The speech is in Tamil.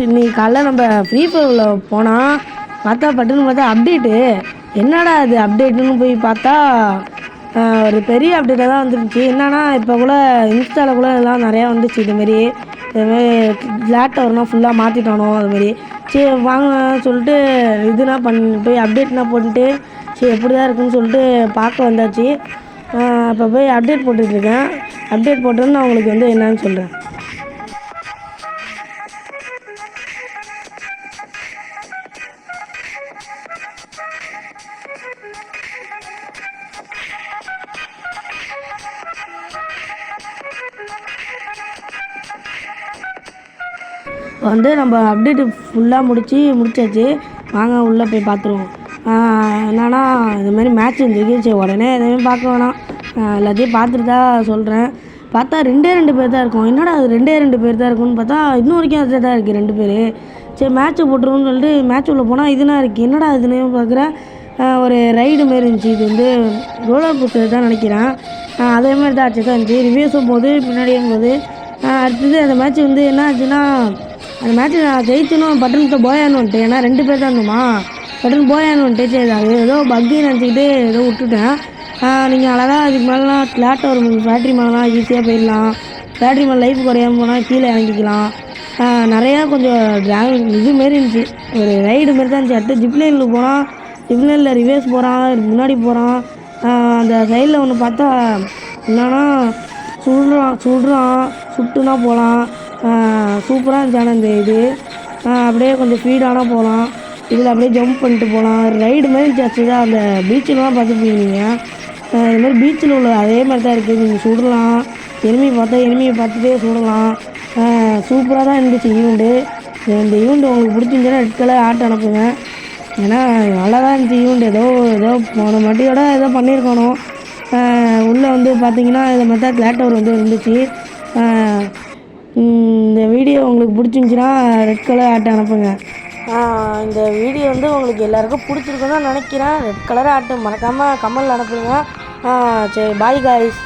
இன்னைக்கு காலைல நம்ம ஃப்ரீ ஃபயரில் போனால் பார்த்தா பட்டுன்னு பார்த்தா அப்டேட்டு என்னடா அது அப்டேட்டுன்னு போய் பார்த்தா ஒரு பெரிய அப்டேட்டாக தான் வந்துருந்துச்சு. என்னன்னா இப்போ கூட இன்ஸ்டாவில் கூட எல்லாம் நிறையா வந்துச்சு. இதுமாரி ஃப்ளாட் டவர்னால் ஃபுல்லாக மாற்றிட்டானோ அதுமாரி. சரி வாங்க சொல்லிட்டு இதுனா போய் அப்டேட்னா போட்டுட்டு சரி எப்படி தான் இருக்குன்னு சொல்லிட்டு பார்க்க வந்தாச்சு. இப்போ போய் அப்டேட் போட்டுட்ருக்கேன். அப்டேட் போட்டோன்னு நான் உங்களுக்கு என்னன்னு சொல்கிறேன். நம்ம அப்டேட்டு ஃபுல்லாக முடிச்சாச்சு. வாங்க உள்ளே போய் பார்த்துருவோம். என்னன்னா இதுமாரி மேட்ச் இருந்துருக்கு. சரி உடனே எதுவுமே பார்க்க வேணாம், எல்லாத்தையும் பார்த்துட்டு தான் சொல்கிறேன். பார்த்தா 2 பேர் தான் இருக்கும். என்னடா அது 2 பேர் தான் இருக்குன்னு பார்த்தா இன்னும் வரைக்கும் அதே தான் இருக்குது 2 பேர். சரி மேட்ச்சை போட்டுருவோன்னு சொல்லிட்டு மேட்ச் உள்ளே போனால் இதுனா இருக்குது. என்னடா இதுன்னு பார்க்குறேன். ஒரு ரைடு மாரி இருந்துச்சு. இது ரோலர் கோஸ்டர் தான் நினைக்கிறேன். அதே மாதிரி தான் ஆச்சு தான் இருந்துச்சு. ரிவ்யூஸும் போது பின்னாடியும் போது அடுத்தது அந்த மேட்ச் என்ன ஆச்சுன்னா அந்த மேட்ச்சு நான் ஜெயிச்சனும் பட்டனுக்கு போயான்னு வந்துட்டேன். ஏன்னா 2 பேர் தான் இருந்தோமா, பட்டன் போயான்னு வந்துட்டு. சரி அது ஏதோ பக்கு நினச்சிக்கிட்டு ஏதோ விட்டுட்டேன். நீங்கள் அழகாக அதுக்கு மேலாம் ஃப்ளாட் ஒரு பேட்ரி மேலாம் ஈஸியாக போயிடலாம். பேட்ரி மேலே லைஃப் குறையாமல் போனால் கீழே இறங்கிக்கலாம். நிறையா கொஞ்சம் இதுமாரி இருந்துச்சு. ஒரு ரைடு மாரி தான் இருந்துச்சு. அடுத்து ஜிப்லைனில் போனால் ஜிப்லைனில் ரிவேர்ஸ் போகிறான், முன்னாடி போகிறான். அந்த சைடில் ஒன்று பார்த்தா என்னன்னா சுடுறான் சுட்டுனா போகலாம். சூப்பராக இருந்துச்சு. ஆனால் இந்த இது அப்படியே கொஞ்சம் ஸ்பீடானால் போகலாம். இதில் அப்படியே ஜம்ப் பண்ணிட்டு போகலாம். ரைடு மாதிரி இருந்துச்சு. தான் அந்த பீச்சிலலாம் பார்த்துருப்பீங்க நீங்கள். இதுமாதிரி பீச்சில் உள்ள அதே மாதிரி தான் இருக்குது. நீங்கள் சுடலாம், எனிமியை பார்த்துட்டே சுடலாம். சூப்பராக தான் இருந்துச்சு ஈவெண்ட்டு. இந்த ஈவெண்ட் உங்களுக்கு பிடிச்சிருந்துச்சுன்னா ரெட் கலர் ஆட்டை அனுப்புங்க. ஏன்னா நல்லா தான் இருந்துச்சு ஈவெண்ட். ஏதோ போன மட்டியோட ஏதோ பண்ணியிருக்கணும். உள்ளே பார்த்தீங்கன்னா இதை மாதிரி தான் ஃப்ளாட் டவர் இருந்துச்சு. இந்த வீடியோ உங்களுக்கு பிடிச்சிருந்துச்சின்னா ரெட் கலர் ஆட்டை அனுப்புங்க. இந்த வீடியோ உங்களுக்கு எல்லாருக்கும் பிடிச்சிருக்குன்னு தான் நினைக்கிறேன். ரெட் கலர் ஆட்டு மறக்காமல் கமெண்டில் அனுப்புங்க. சரி பாய் காய்ஸ்.